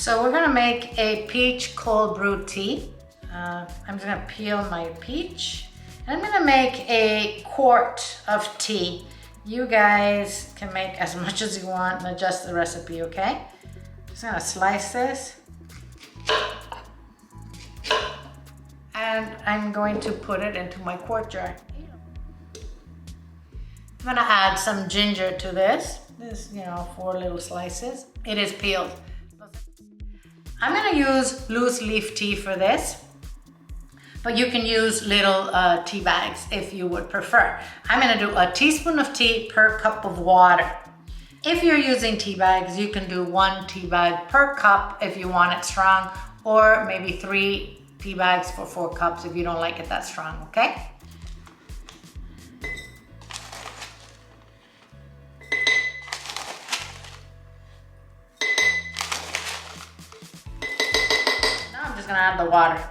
So we're gonna make a peach cold brew tea. I'm just gonna peel my peach. And I'm gonna make a quart of tea. You guys can make as much as you want and adjust the recipe, okay? Just gonna slice this. And I'm going to put it into my quart jar. I'm gonna add some ginger to this. This, 4 little slices. It is peeled. I'm gonna use loose leaf tea for this, but you can use little tea bags if you would prefer. I'm gonna do a teaspoon of tea per cup of water. If you're using tea bags, you can do 1 tea bag per cup if you want it strong, or maybe 3 tea bags for 4 cups if you don't like it that strong, okay? Now I'm just gonna add the water.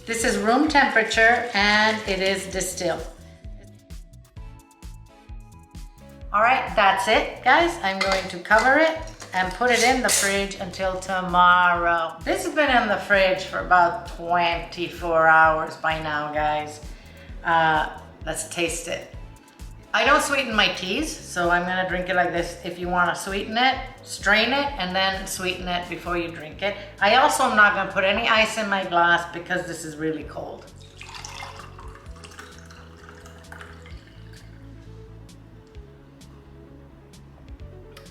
This is room temperature and it is distilled. All right, that's it, guys. I'm going to cover it and put it in the fridge until tomorrow. This has been in the fridge for about 24 hours by now, guys. Let's taste it. I don't sweeten my teas, so I'm gonna drink it like this. If you wanna sweeten it, strain it, and then sweeten it before you drink it. I also am not gonna put any ice in my glass because this is really cold.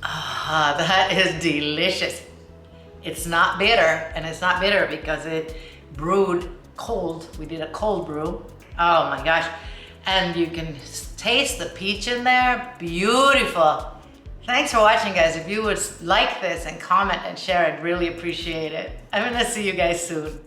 Ah, that is delicious. It's not bitter, and it's not bitter because it brewed cold. We did a cold brew. Oh my gosh. And you can taste the peach in there. Beautiful. Thanks for watching, guys. If you would like this and comment and share, I'd really appreciate it. I'm gonna see you guys soon.